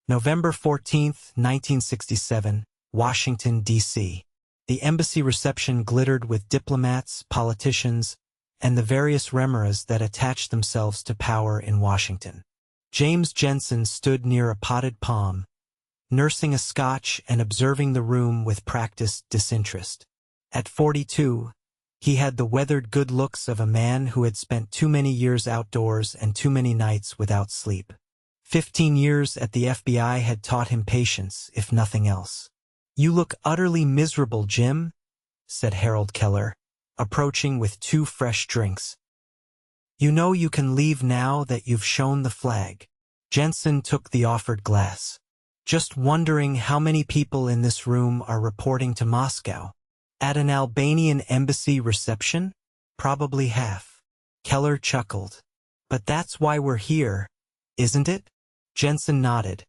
November 14, 1967, Washington, D.C. The embassy reception glittered with diplomats, politicians, and the various remeras that attached themselves to power in Washington. James Jensen stood near a potted palm, nursing a scotch and observing the room with practiced disinterest. At 42, he had the weathered good looks of a man who had spent too many years outdoors and too many nights without sleep. 15 years at the FBI had taught him patience, if nothing else. "You look utterly miserable, Jim," said Harold Keller, approaching with 2 fresh drinks. "You know you can leave now that you've shown the flag." Jensen took the offered glass. "Just wondering how many people in this room are reporting to Moscow. At an Albanian embassy reception? Probably half." Keller chuckled. "But that's why we're here, isn't it?" Jensen nodded,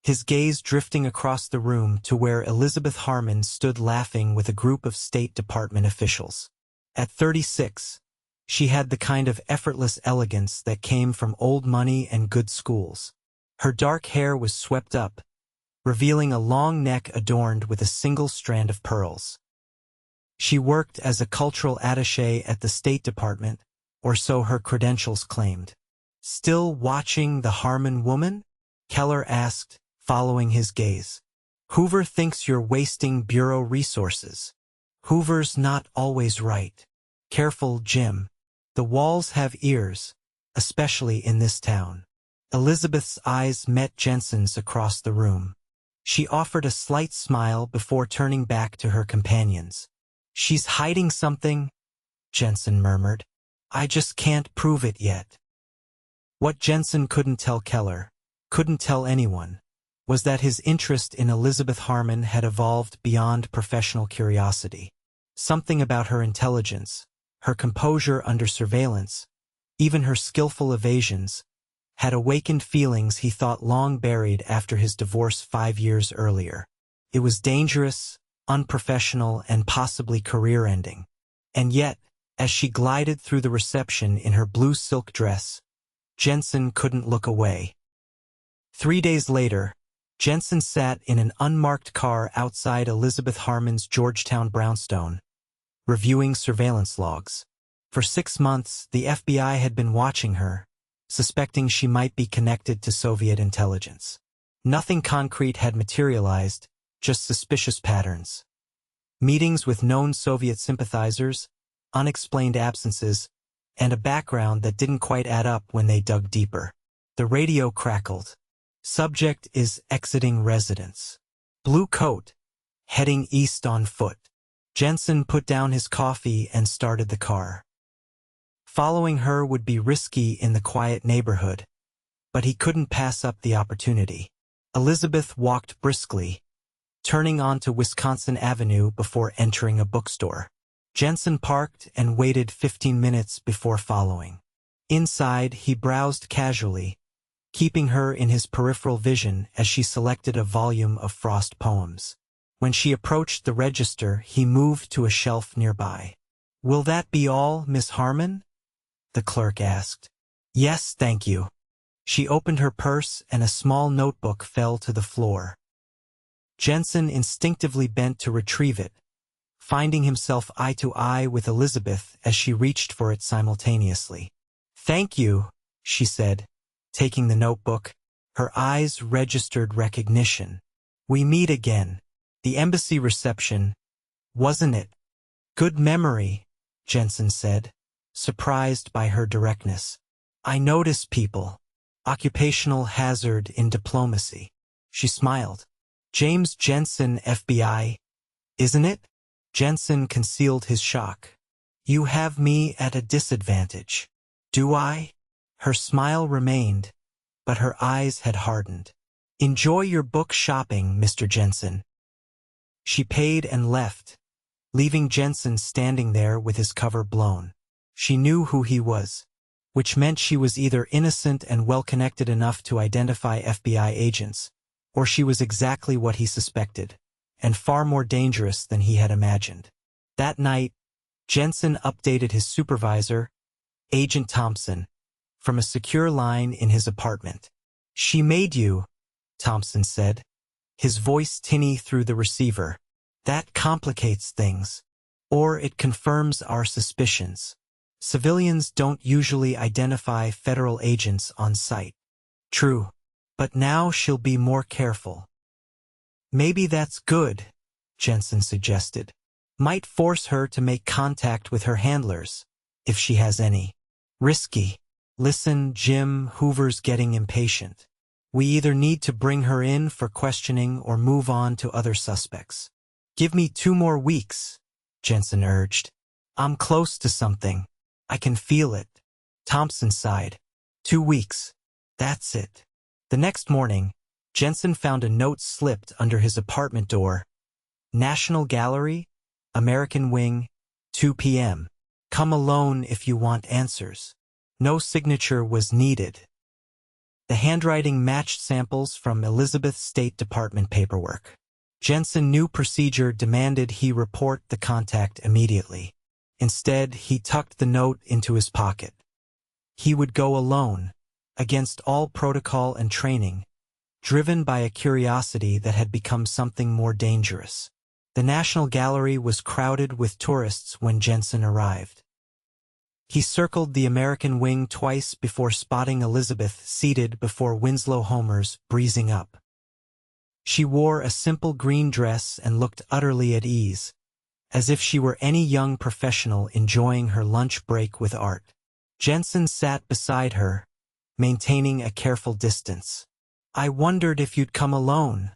his gaze drifting across the room to where Elizabeth Harmon stood laughing with a group of State Department officials. At 36, she had the kind of effortless elegance that came from old money and good schools. Her dark hair was swept up, revealing a long neck adorned with a single strand of pearls. She worked as a cultural attaché at the State Department, or so her credentials claimed. "Still watching The Harmon Woman?" Keller asked, following his gaze. "Hoover thinks you're wasting bureau resources. Hoover's not always right. Careful, Jim. The walls have ears, especially in this town." Elizabeth's eyes met Jensen's across the room. She offered a slight smile before turning back to her companions. "She's hiding something," Jensen murmured. "I just can't prove it yet." What Jensen couldn't tell Keller, couldn't tell anyone, was that his interest in Elizabeth Harmon had evolved beyond professional curiosity. Something about her intelligence, her composure under surveillance, even her skillful evasions, had awakened feelings he thought long buried after his divorce 5 years earlier. It was dangerous, unprofessional, and possibly career-ending. And yet, as she glided through the reception in her blue silk dress, Jensen couldn't look away. 3 days later, Jensen sat in an unmarked car outside Elizabeth Harmon's Georgetown brownstone, reviewing surveillance logs. For 6 months, the FBI had been watching her, suspecting she might be connected to Soviet intelligence. Nothing concrete had materialized, just suspicious patterns. Meetings with known Soviet sympathizers, unexplained absences, and a background that didn't quite add up when they dug deeper. The radio crackled. "Subject is exiting residence. Blue coat, heading east on foot." Jensen put down his coffee and started the car. Following her would be risky in the quiet neighborhood, but he couldn't pass up the opportunity. Elizabeth walked briskly, turning onto Wisconsin Avenue before entering a bookstore. Jensen parked and waited 15 minutes before following. Inside, he browsed casually, keeping her in his peripheral vision as she selected a volume of Frost poems. When she approached the register, he moved to a shelf nearby. "Will that be all, Miss Harmon?" the clerk asked. "Yes, thank you." She opened her purse and a small notebook fell to the floor. Jensen instinctively bent to retrieve it, finding himself eye to eye with Elizabeth as she reached for it simultaneously. "Thank you," she said, taking the notebook. Her eyes registered recognition. "We meet again. The embassy reception, wasn't it?" "Good memory," Jensen said, surprised by her directness. "I notice people. Occupational hazard in diplomacy." She smiled. "James Jensen, FBI, isn't it?" Jensen concealed his shock. "You have me at a disadvantage." "Do I?" Her smile remained, but her eyes had hardened. "Enjoy your book shopping, Mr. Jensen." She paid and left, leaving Jensen standing there with his cover blown. She knew who he was, which meant she was either innocent and well-connected enough to identify FBI agents, or she was exactly what he suspected, and far more dangerous than he had imagined. That night, Jensen updated his supervisor, Agent Thompson, from a secure line in his apartment. "She made you," Thompson said, his voice tinny through the receiver. That complicates things. Or it confirms our suspicions. Civilians don't usually identify federal agents on sight. True. But now she'll be more careful. Maybe that's good, Jensen suggested. Might force her to make contact with her handlers, if she has any. Risky. Listen, Jim, Hoover's getting impatient. We either need to bring her in for questioning or move on to other suspects. Give me 2 more weeks, Jensen urged. I'm close to something. I can feel it. Thompson sighed. 2 weeks. That's it. The next morning, Jensen found a note slipped under his apartment door. National Gallery, American Wing, 2 p.m. Come alone if you want answers. No signature was needed. The handwriting matched samples from Elizabeth's State Department paperwork. Jensen knew procedure demanded he report the contact immediately. Instead, he tucked the note into his pocket. He would go alone, against all protocol and training, driven by a curiosity that had become something more dangerous. The National Gallery was crowded with tourists when Jensen arrived. He circled the American Wing twice before spotting Elizabeth seated before Winslow Homer's, breezing up. She wore a simple green dress and looked utterly at ease, as if she were any young professional enjoying her lunch break with art. Jensen sat beside her, maintaining a careful distance. I wondered if you'd come alone,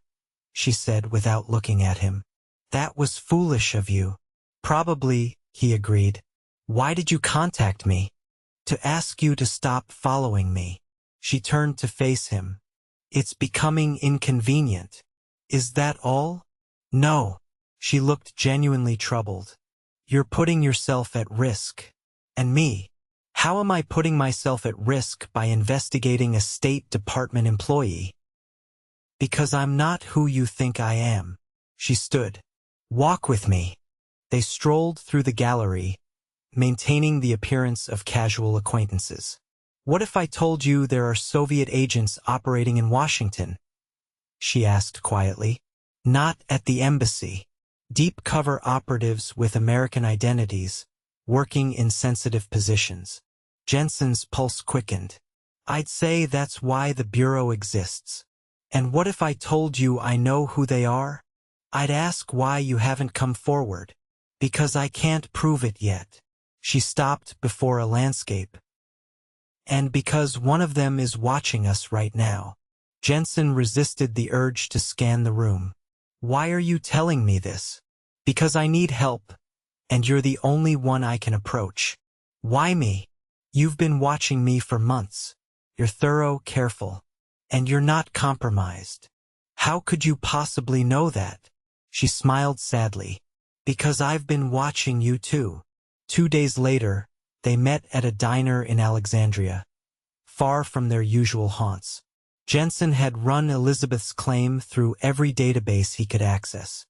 she said without looking at him. That was foolish of you. Probably, he agreed. Why did you contact me? To ask you to stop following me. She turned to face him. It's becoming inconvenient. Is that all? No. She looked genuinely troubled. You're putting yourself at risk. And me. How am I putting myself at risk by investigating a State Department employee? Because I'm not who you think I am. She stood. Walk with me. They strolled through the gallery, maintaining the appearance of casual acquaintances. What if I told you there are Soviet agents operating in Washington? She asked quietly. Not at the embassy. Deep cover operatives with American identities, working in sensitive positions. Jensen's pulse quickened. I'd say that's why the Bureau exists. And what if I told you I know who they are? I'd ask why you haven't come forward. Because I can't prove it yet. She stopped before a landscape. And because one of them is watching us right now. Jensen resisted the urge to scan the room. Why are you telling me this? Because I need help, and you're the only one I can approach. Why me? You've been watching me for months. You're thorough, careful, and you're not compromised. How could you possibly know that? She smiled sadly. Because I've been watching you too. 2 days later, they met at a diner in Alexandria, far from their usual haunts. Jensen had run Elizabeth's claim through every database he could access.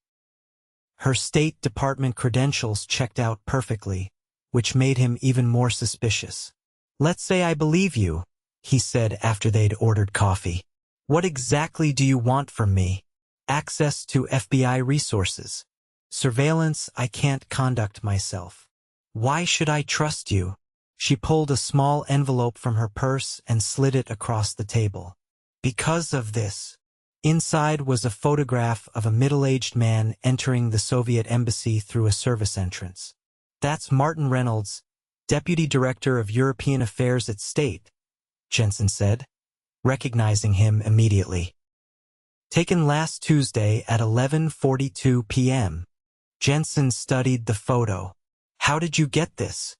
Her State Department credentials checked out perfectly, which made him even more suspicious. Let's say I believe you, he said after they'd ordered coffee. What exactly do you want from me? Access to FBI resources. Surveillance I can't conduct myself. Why should I trust you? She pulled a small envelope from her purse and slid it across the table. Because of this. Inside was a photograph of a middle-aged man entering the Soviet embassy through a service entrance. That's Martin Reynolds, Deputy Director of European Affairs at State, Jensen said, recognizing him immediately. Taken last Tuesday at 11:42 p.m. Jensen studied the photo. How did you get this?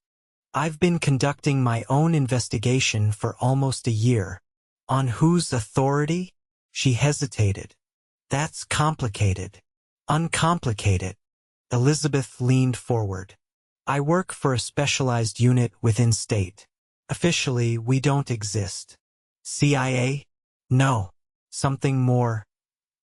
I've been conducting my own investigation for almost a year. On whose authority? She hesitated. That's complicated. Uncomplicated. Elizabeth leaned forward. I work for a specialized unit within State. Officially, we don't exist. CIA? No. Something more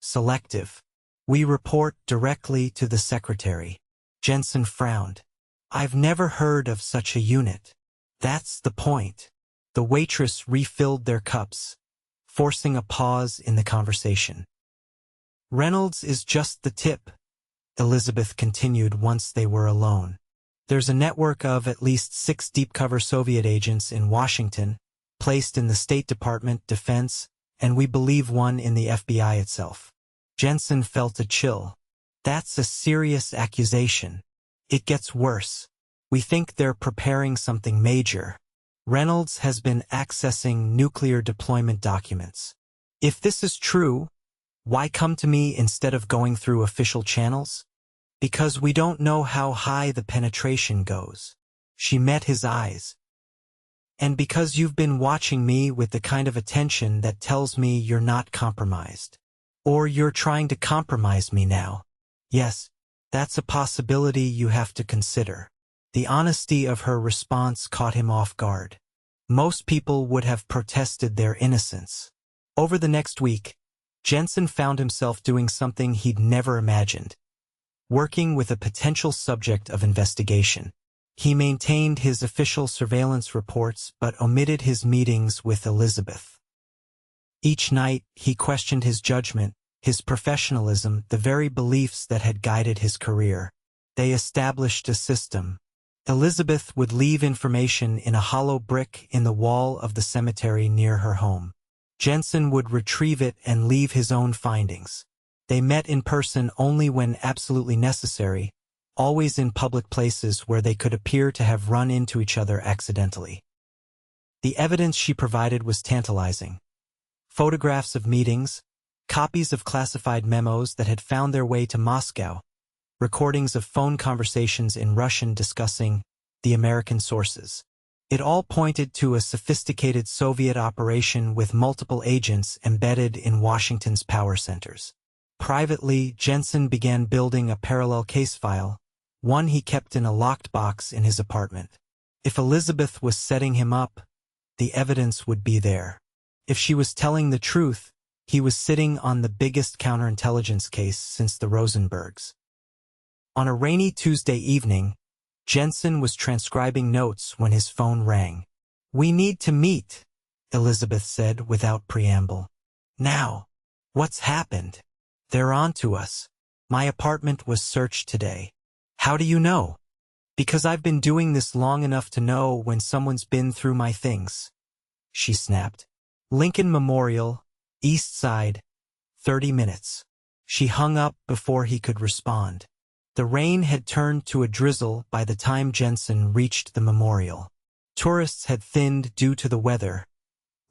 selective. We report directly to the Secretary. Jensen frowned. I've never heard of such a unit. That's the point. The waitress refilled their cups. forcing a pause in the conversation. "Reynolds is just the tip," Elizabeth continued once they were alone. "There's a network of at least 6 deep-cover Soviet agents in Washington, placed in the State Department, Defense, and we believe one in the FBI itself." Jensen felt a chill. "That's a serious accusation. It gets worse. We think they're preparing something major. Reynolds has been accessing nuclear deployment documents. If this is true, why come to me instead of going through official channels? Because we don't know how high the penetration goes." She met his eyes. "And because you've been watching me with the kind of attention that tells me you're not compromised. Or you're trying to compromise me now. Yes, that's a possibility you have to consider." The honesty of her response caught him off guard. Most people would have protested their innocence. Over the next week, Jensen found himself doing something he'd never imagined. Working with a potential subject of investigation. He maintained his official surveillance reports but omitted his meetings with Elizabeth. Each night, he questioned his judgment, his professionalism, the very beliefs that had guided his career. They established a system. Elizabeth would leave information in a hollow brick in the wall of the cemetery near her home. Jensen would retrieve it and leave his own findings. They met in person only when absolutely necessary, always in public places where they could appear to have run into each other accidentally. The evidence she provided was tantalizing. Photographs of meetings, copies of classified memos that had found their way to Moscow, recordings of phone conversations in Russian discussing the American sources. It all pointed to a sophisticated Soviet operation with multiple agents embedded in Washington's power centers. Privately, Jensen began building a parallel case file, one he kept in a locked box in his apartment. If Elizabeth was setting him up, the evidence would be there. If she was telling the truth, he was sitting on the biggest counterintelligence case since the Rosenbergs. On a rainy Tuesday evening, Jensen was transcribing notes when his phone rang. "We need to meet," Elizabeth said without preamble. "Now. What's happened?" "They're on to us. My apartment was searched today." "How do you know?" "Because I've been doing this long enough to know when someone's been through my things," she snapped. "Lincoln Memorial, East Side, 30 minutes. She hung up before he could respond. The rain had turned to a drizzle by the time Jensen reached the memorial. Tourists had thinned due to the weather,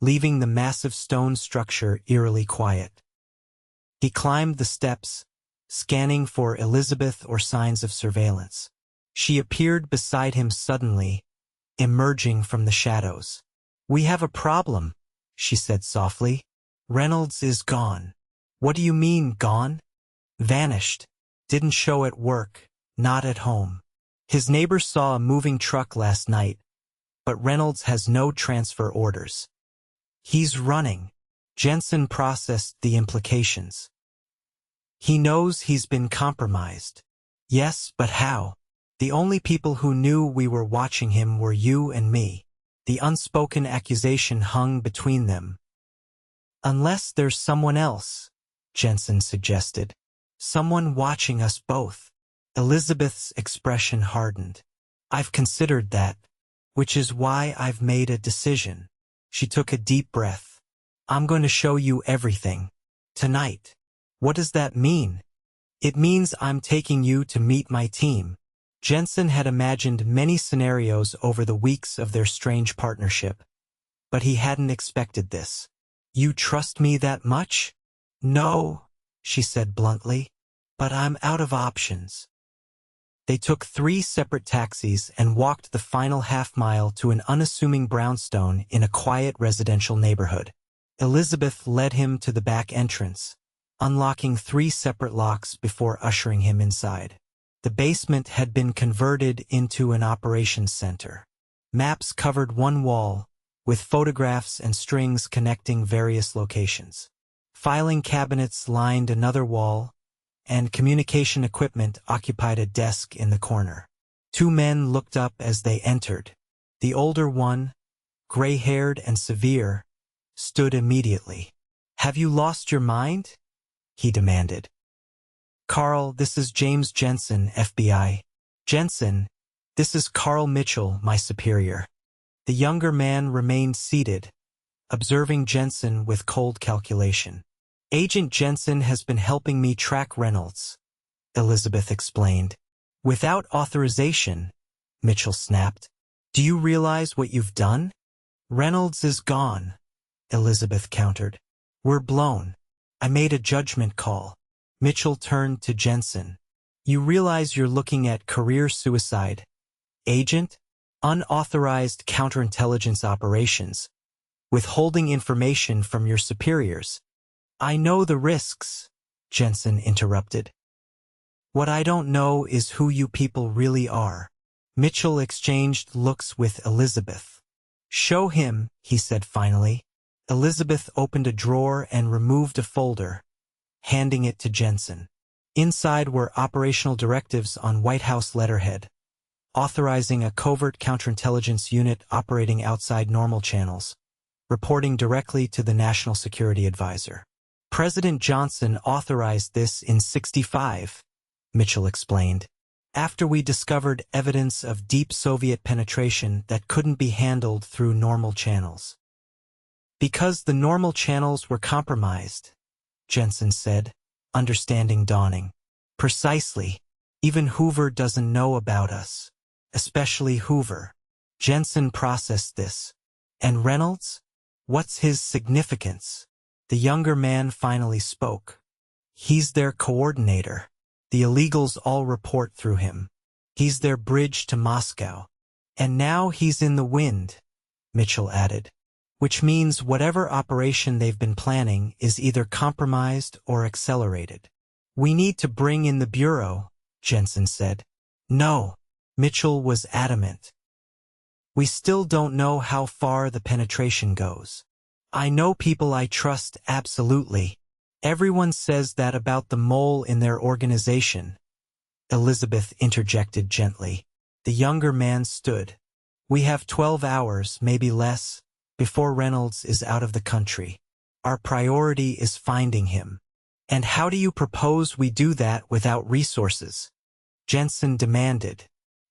leaving the massive stone structure eerily quiet. He climbed the steps, scanning for Elizabeth or signs of surveillance. She appeared beside him suddenly, emerging from the shadows. "We have a problem," she said softly. "Reynolds is gone." "What do you mean, gone?" "Vanished. Didn't show at work, not at home. His neighbors saw a moving truck last night, but Reynolds has no transfer orders. He's running." Jensen processed the implications. "He knows he's been compromised." "Yes, but how? The only people who knew we were watching him were you and me. The unspoken accusation hung between them." "Unless there's someone else," Jensen suggested. "Someone watching us both." Elizabeth's expression hardened. "I've considered that, which is why I've made a decision." She took a deep breath. "I'm going to show you everything. Tonight." "What does that mean?" "It means I'm taking you to meet my team." Jensen had imagined many scenarios over the weeks of their strange partnership, but he hadn't expected this. "You trust me that much?" "No," she said bluntly, "but I'm out of options." They took 3 separate taxis and walked the final half-mile to an unassuming brownstone in a quiet residential neighborhood. Elizabeth led him to the back entrance, unlocking 3 separate locks before ushering him inside. The basement had been converted into an operations center. Maps covered one wall, with photographs and strings connecting various locations. Filing cabinets lined another wall, and communication equipment occupied a desk in the corner. 2 men looked up as they entered. The older one, gray-haired and severe, stood immediately. Have you lost your mind? He demanded. Carl, this is James Jensen, FBI. Jensen, this is Carl Mitchell, my superior. The younger man remained seated, observing Jensen with cold calculation. Agent Jensen has been helping me track Reynolds, Elizabeth explained. Without authorization, Mitchell snapped. Do you realize what you've done? Reynolds is gone, Elizabeth countered. We're blown. I made a judgment call. Mitchell turned to Jensen. You realize you're looking at career suicide, agent? Unauthorized counterintelligence operations, withholding information from your superiors. I know the risks, Jensen interrupted. What I don't know is who you people really are. Mitchell exchanged looks with Elizabeth. Show him, he said finally. Elizabeth opened a drawer and removed a folder, handing it to Jensen. Inside were operational directives on White House letterhead, authorizing a covert counterintelligence unit operating outside normal channels, reporting directly to the National Security Advisor. President Johnson authorized this in '65, Mitchell explained, after we discovered evidence of deep Soviet penetration that couldn't be handled through normal channels. Because the normal channels were compromised, Jensen said, understanding dawning. Precisely. Even Hoover doesn't know about us. Especially Hoover. Jensen processed this. And Reynolds? What's his significance? The younger man finally spoke. He's their coordinator. The illegals all report through him. He's their bridge to Moscow. And now he's in the wind, Mitchell added. Which means whatever operation they've been planning is either compromised or accelerated. We need to bring in the Bureau, Jensen said. No, Mitchell was adamant. We still don't know how far the penetration goes. I know people I trust absolutely. Everyone says that about the mole in their organization. Elizabeth interjected gently. The younger man stood. We have 12 hours, maybe less, before Reynolds is out of the country. Our priority is finding him. And how do you propose we do that without resources? Jensen demanded.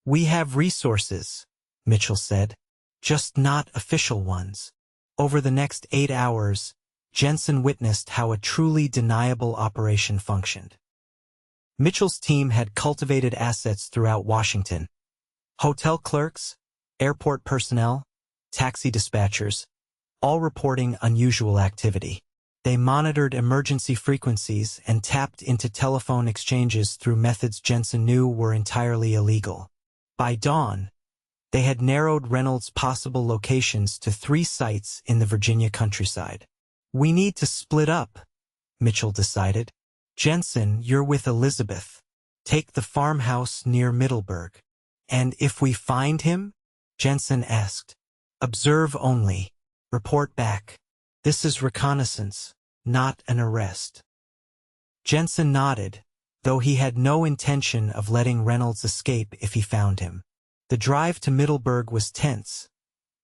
We have resources, Mitchell said, just not official ones. Over the next 8 hours, Jensen witnessed how a truly deniable operation functioned. Mitchell's team had cultivated assets throughout Washington. Hotel clerks, airport personnel, taxi dispatchers, all reporting unusual activity. They monitored emergency frequencies and tapped into telephone exchanges through methods Jensen knew were entirely illegal. By dawn, they had narrowed Reynolds' possible locations to 3 sites in the Virginia countryside. We need to split up, Mitchell decided. Jensen, you're with Elizabeth. Take the farmhouse near Middleburg. And if we find him? Jensen asked. Observe only. Report back. This is reconnaissance, not an arrest. Jensen nodded, though he had no intention of letting Reynolds escape if he found him. The drive to Middleburg was tense,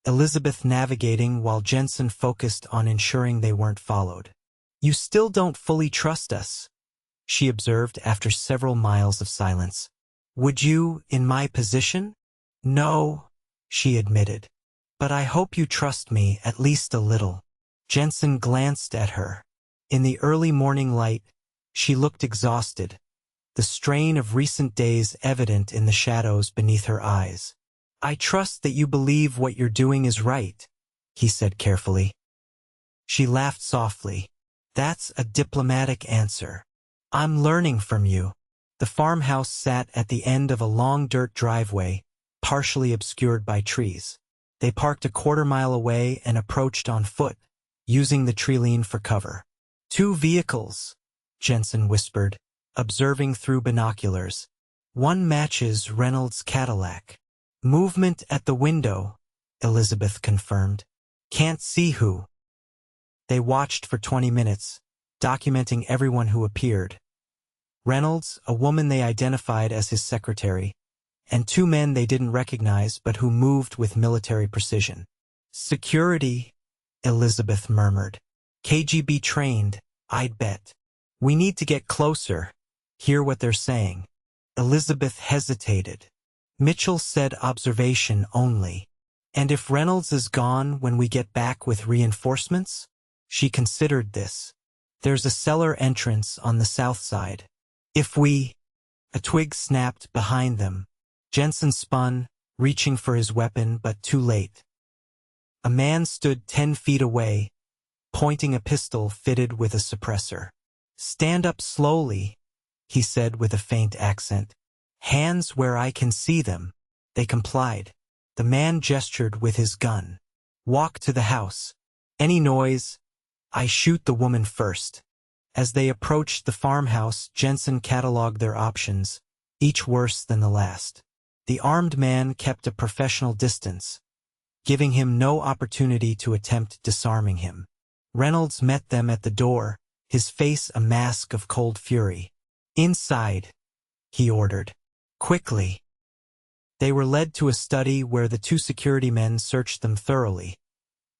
Elizabeth navigating while Jensen focused on ensuring they weren't followed. You still don't fully trust us, she observed after several miles of silence. Would you, in my position? No, she admitted. But I hope you trust me at least a little. Jensen glanced at her. In the early morning light, she looked exhausted, the strain of recent days evident in the shadows beneath her eyes. I trust that you believe what you're doing is right, he said carefully. She laughed softly. That's a diplomatic answer. I'm learning from you. The farmhouse sat at the end of a long dirt driveway, partially obscured by trees. They parked a quarter-mile away and approached on foot, using the treeline for cover. 2 vehicles, Jensen whispered, observing through binoculars. One matches Reynolds' Cadillac. Movement at the window, Elizabeth confirmed. Can't see who. They watched for 20 minutes, documenting everyone who appeared. Reynolds, a woman they identified as his secretary, and 2 men they didn't recognize but who moved with military precision. Security, Elizabeth murmured. KGB trained, I'd bet. We need to get closer. Hear what they're saying. Elizabeth hesitated. Mitchell said observation only. And if Reynolds is gone when we get back with reinforcements? She considered this. There's a cellar entrance on the south side. If we... A twig snapped behind them. Jensen spun, reaching for his weapon, but too late. A man stood 10 feet away, pointing a pistol fitted with a suppressor. "Stand up slowly," he said with a faint accent. "Hands where I can see them." They complied. The man gestured with his gun. "Walk to the house. Any noise, I shoot the woman first." As they approached the farmhouse, Jensen catalogued their options, each worse than the last. The armed man kept a professional distance, giving him no opportunity to attempt disarming him. Reynolds met them at the door, his face a mask of cold fury. "Inside," he ordered. "Quickly." They were led to a study where the two security men searched them thoroughly,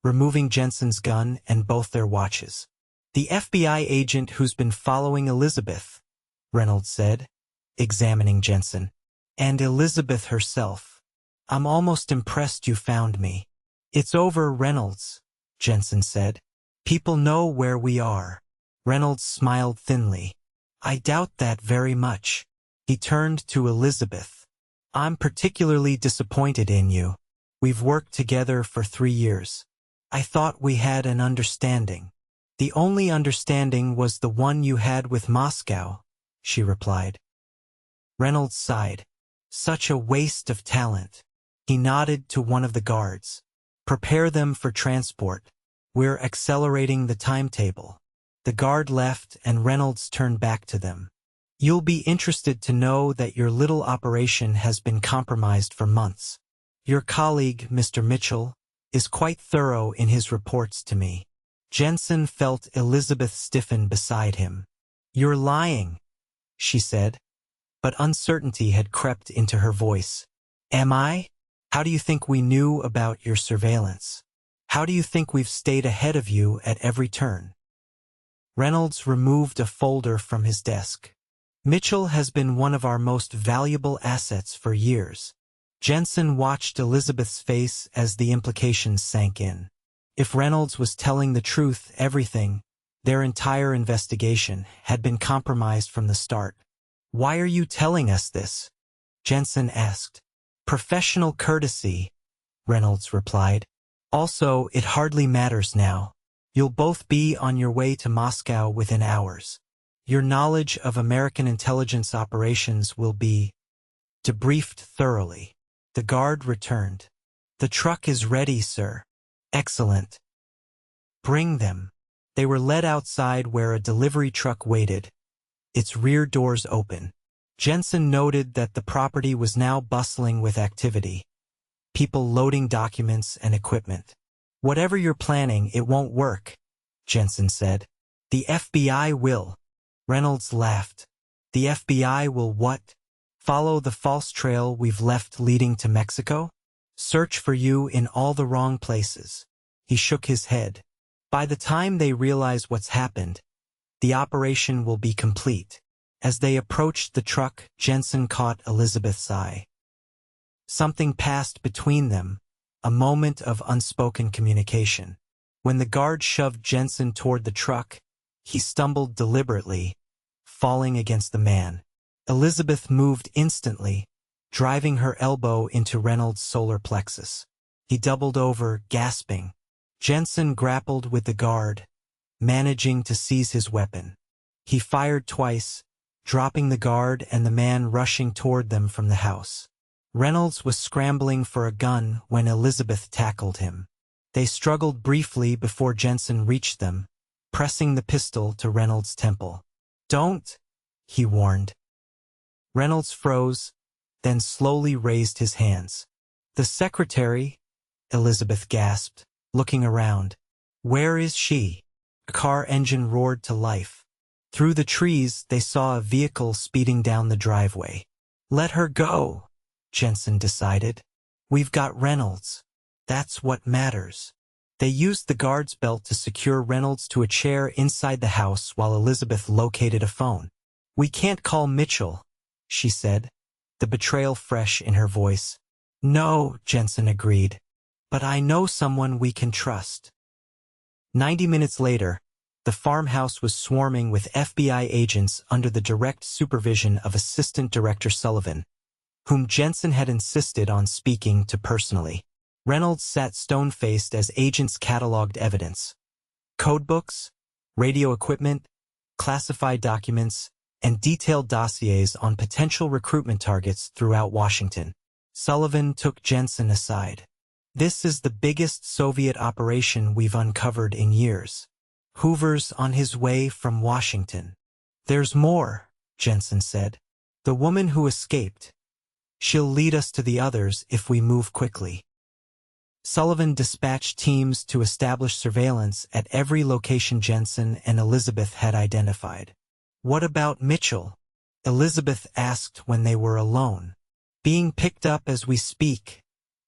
removing Jensen's gun and both their watches. "The FBI agent who's been following Elizabeth," Reynolds said, examining Jensen. "And Elizabeth herself. I'm almost impressed you found me." "It's over, Reynolds," Jensen said. "People know where we are." Reynolds smiled thinly. "I doubt that very much." He turned to Elizabeth. "I'm particularly disappointed in you. We've worked together for 3 years. I thought we had an understanding." "The only understanding was the one you had with Moscow," she replied. Reynolds sighed. "Such a waste of talent." He nodded to one of the guards. "Prepare them for transport. We're accelerating the timetable." The guard left and Reynolds turned back to them. "You'll be interested to know that your little operation has been compromised for months. Your colleague, Mr. Mitchell, is quite thorough in his reports to me." Jensen felt Elizabeth stiffen beside him. "You're lying," she said, but uncertainty had crept into her voice. "Am I? How do you think we knew about your surveillance? How do you think we've stayed ahead of you at every turn?" Reynolds removed a folder from his desk. "Mitchell has been one of our most valuable assets for years." Jensen watched Elizabeth's face as the implications sank in. If Reynolds was telling the truth, everything, their entire investigation, had been compromised from the start. "Why are you telling us this?" Jensen asked. "Professional courtesy," Reynolds replied. "Also, it hardly matters now. You'll both be on your way to Moscow within hours. Your knowledge of American intelligence operations will be debriefed thoroughly." The guard returned. "The truck is ready, sir." "Excellent. Bring them." They were led outside where a delivery truck waited, its rear doors open. Jensen noted that the property was now bustling with activity, people loading documents and equipment. "Whatever you're planning, it won't work," Jensen said. "The FBI will." Reynolds laughed. "The FBI will what? Follow the false trail we've left leading to Mexico? Search for you in all the wrong places." He shook his head. "By the time they realize what's happened, the operation will be complete." As they approached the truck, Jensen caught Elizabeth's eye. Something passed between them, a moment of unspoken communication. When the guard shoved Jensen toward the truck, he stumbled deliberately, falling against the man. Elizabeth moved instantly, driving her elbow into Reynolds' solar plexus. He doubled over, gasping. Jensen grappled with the guard, managing to seize his weapon. He fired twice, dropping the guard and the man rushing toward them from the house. Reynolds was scrambling for a gun when Elizabeth tackled him. They struggled briefly before Jensen reached them, pressing the pistol to Reynolds' temple. "Don't," he warned. Reynolds froze, then slowly raised his hands. "The secretary," Elizabeth gasped, looking around. "Where is she?" A car engine roared to life. Through the trees, they saw a vehicle speeding down the driveway. "Let her go," Jensen decided. "We've got Reynolds. That's what matters." They used the guard's belt to secure Reynolds to a chair inside the house while Elizabeth located a phone. "We can't call Mitchell," she said, the betrayal fresh in her voice. "No," Jensen agreed. "But I know someone we can trust." 90 minutes later, the farmhouse was swarming with FBI agents under the direct supervision of Assistant Director Sullivan, whom Jensen had insisted on speaking to personally. Reynolds sat stone-faced as agents cataloged evidence. Codebooks, radio equipment, classified documents, and detailed dossiers on potential recruitment targets throughout Washington. Sullivan took Jensen aside. "This is the biggest Soviet operation we've uncovered in years. Hoover's on his way from Washington." "There's more," Jensen said. "The woman who escaped. She'll lead us to the others if we move quickly." Sullivan dispatched teams to establish surveillance at every location Jensen and Elizabeth had identified. "What about Mitchell?" Elizabeth asked when they were alone. "Being picked up as we speak,"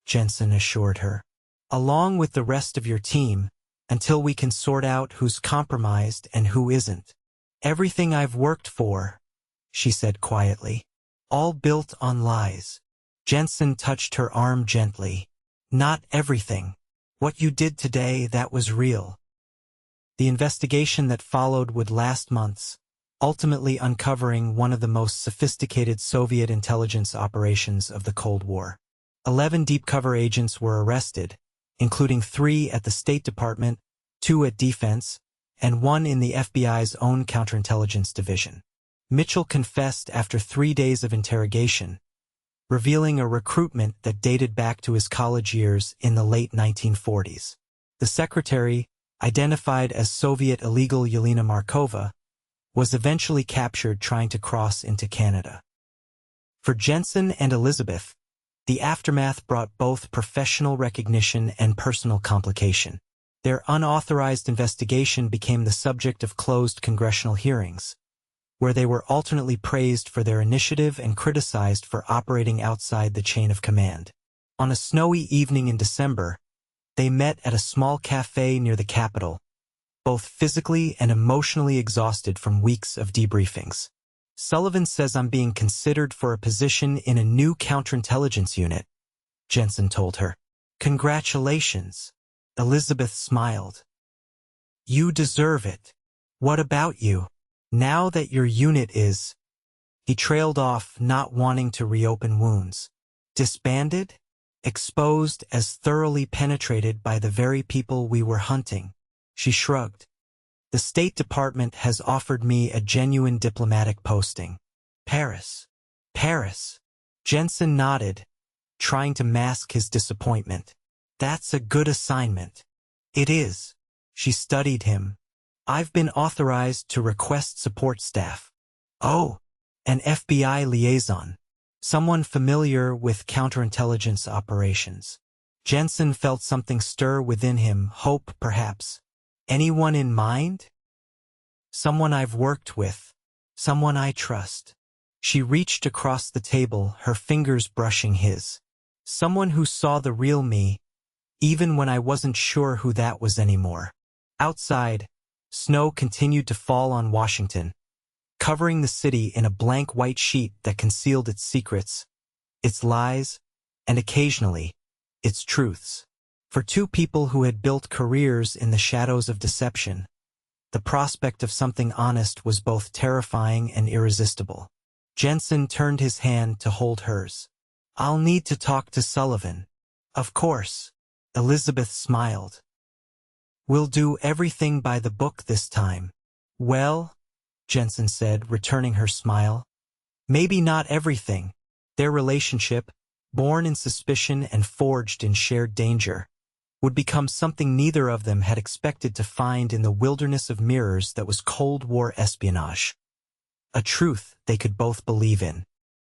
Jensen assured her. "Along with the rest of your team, until we can sort out who's compromised and who isn't. Everything I've worked for," she said quietly, "all built on lies." Jensen touched her arm gently. "Not everything. What you did today, that was real." The investigation that followed would last months, ultimately uncovering one of the most sophisticated Soviet intelligence operations of the Cold War. 11 deep-cover agents were arrested, including 3 at the State Department, 2 at Defense, and 1 in the FBI's own counterintelligence division. Mitchell confessed after 3 days of interrogation, revealing a recruitment that dated back to his college years in the late 1940s. The secretary, identified as Soviet illegal Yelena Markova, was eventually captured trying to cross into Canada. For Jensen and Elizabeth, the aftermath brought both professional recognition and personal complication. Their unauthorized investigation became the subject of closed congressional hearings, where they were alternately praised for their initiative and criticized for operating outside the chain of command. On a snowy evening in December, they met at a small cafe near the Capitol, both physically and emotionally exhausted from weeks of debriefings. "Sullivan says I'm being considered for a position in a new counterintelligence unit," Jensen told her. "Congratulations." Elizabeth smiled. "You deserve it. What about you? Now that your unit is—" He trailed off, not wanting to reopen wounds. "Disbanded? Exposed as thoroughly penetrated by the very people we were hunting." She shrugged. "The State Department has offered me a genuine diplomatic posting. Paris. Paris." Jensen nodded, trying to mask his disappointment. "That's a good assignment." "It is." She studied him. "I've been authorized to request support staff." "Oh, an FBI liaison. Someone familiar with counterintelligence operations." Jensen felt something stir within him, hope perhaps. "Anyone in mind?" "Someone I've worked with. Someone I trust." She reached across the table, her fingers brushing his. "Someone who saw the real me, even when I wasn't sure who that was anymore." Outside, snow continued to fall on Washington, covering the city in a blank white sheet that concealed its secrets, its lies, and occasionally, its truths. For 2 people who had built careers in the shadows of deception, the prospect of something honest was both terrifying and irresistible. Jensen turned his hand to hold hers. "I'll need to talk to Sullivan." "Of course." Elizabeth smiled. "We'll do everything by the book this time." "Well," Jensen said, returning her smile, "maybe not everything." Their relationship, born in suspicion and forged in shared danger, would become something neither of them had expected to find in the wilderness of mirrors that was Cold War espionage. A truth they could both believe in.